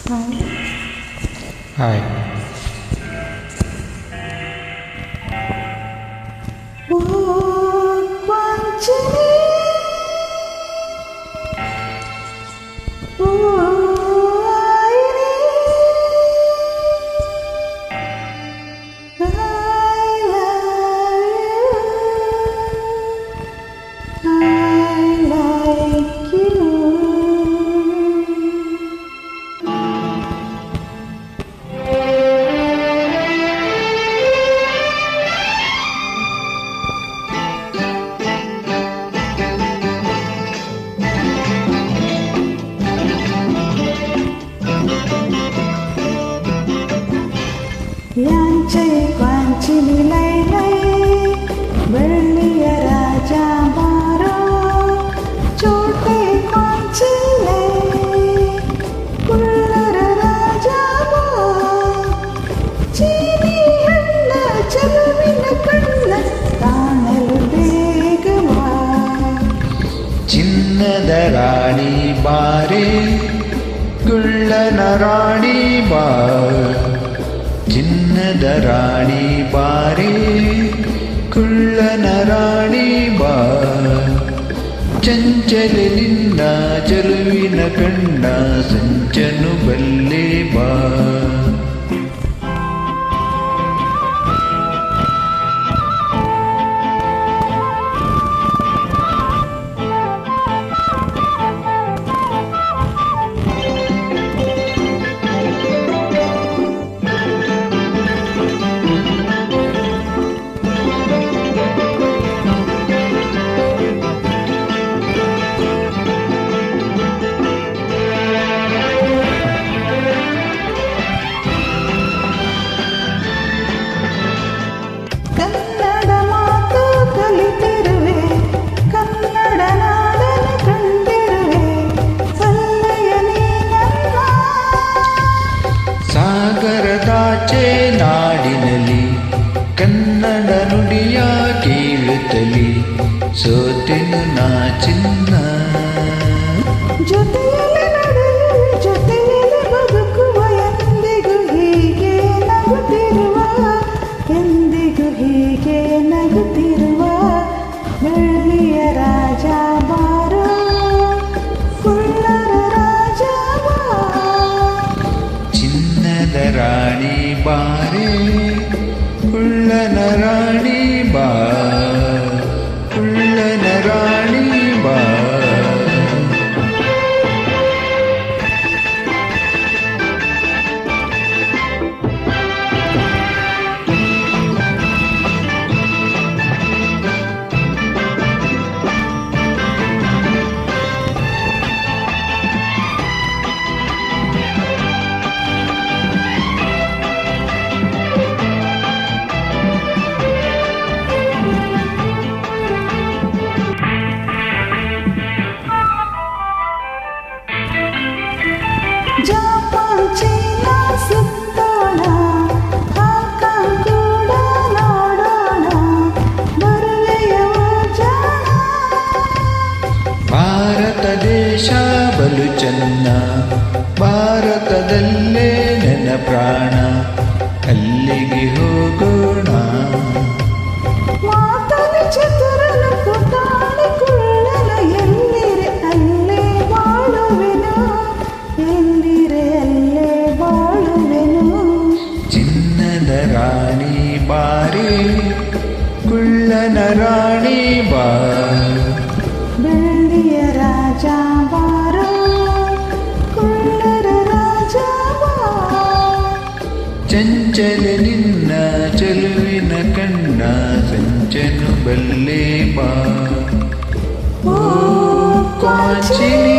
Hi. ಓ ವಂಚನೆ, ಓ ಆಯಿರೆ, I like you. ಯಾಂಚೆ ಕ್ವಾಂಚಿನಿ ಲೈ ಲೈ, ಬೆಳ್ಳಿಯ ರಾಜ ಬಾರೋ, ಚೋಟೆ ಕ್ವಾಂಚಿಲೆ, ಕುಳ್ಳರ ರಾಜ ಬಾ, ಚೀನಿ ಹಣ್ಣ ಚೆಲುವಿನ ಕಣ್ಣ ಕಾಣಲು ಬೇಗ ಬಾ. ಚಿನ್ನದ ರಾಣಿ ಬಾರೆ, ಗುಳ್ಳನ ರಾಣಿ ಬಾ, ಚಿನ್ನದ ರಾಣಿ ಬಾರೆ, ಕುಳ್ಳನ ರಾಣಿ ಬಾ, ಚಂಚಲ ನಿನ್ನ ಚೆಲುವಿನ ಕಣ್ಣ ಸಂಚನು ಬಲ್ಲೆ ಬಾ. ಕನ್ನಡ ಮಾತು ಕಲಿತಿರುವೆ, ಕನ್ನಡ ನಾಡನ್ನು ಕಂಡಿರುವೆ, ಸಲ್ಲಯ ನೀನಲ್ಲ. ಸಾಗರದಾಚೆ ನಾಡಿನಲ್ಲಿ ಕನ್ನಡ ನುಡಿಯ ಕೇಳುತ್ತಲಿ ಸೋತೆನು ನಾ ಚಿನ್ನ. ಜೊತೆಯಲ್ಲಿ ನಡೆಯುವ, ಜೊತೆಯಲ್ಲಿ ಬದುಕುವ, ಎಂದಿಗೂ ಹೀಗೆ ನಗುತ್ತಿರುವ, ಎಂದಿಗೂ ಹೀಗೆ ನಗುತ್ತಿರುವ, ಬೆಳ್ಳಿಯ ರಾಜ ಬಾರೋ, ಕುಳ್ಳರ ರಾಜ ಬಾ. ಚಿನ್ನದ ರಾಣಿ ಬಾರೆ, ಕುಳ್ಳನ ರಾಣಿ ಬಾ, ಕುಳ್ಳನ ರಾಣಿ ಬಾ. ಜಪಾನ್ ಚೀನಾ ಸುತ್ತೋಣ, ಹಾಂಗ್ಕಾಂಗ್ ಕೂಡ ನೋಡೋಣ, ಬರುವೆಯ ಜಾಣ. ಭಾರತ ದೇಶ ಬಲು ಚೆನ್ನ, ಭಾರತದಲ್ಲೇ ನನ್ನ ಪ್ರಾಣ, ಅಲ್ಲಿಗೆ ಹೋಗೋಣ. ಮಾತಲಿ ಚತುರನ ಪುಟಾಣಿ ಕುಳ್ಳನ, ಎಲ್ಲಿರೆ ಅಲ್ಲೇ ಬಾಳುವೆನು, ಎಲ್ಲಿರೆ ಅಲ್ಲೇ ಬಾಳುವೆನು. ಚಿನ್ನದ ರಾಣಿ ಬಾರೆ, ಕುಳ್ಳನ ರಾಣಿ ಬಾ, ಬೆಳ್ಳಿಯ ರಾಜ ಬಾರೋ, ಕುಳ್ಳರ ರಾಜ ಬಾ. ಚಂಚಲ ನಿನ್ನ ಚೆಲುವಿನ ಕಣ್ಣ ಸಂಚನು ಬಲ್ಲೆ ಬಾ. ಓ ಕಾಂಚಿನಿ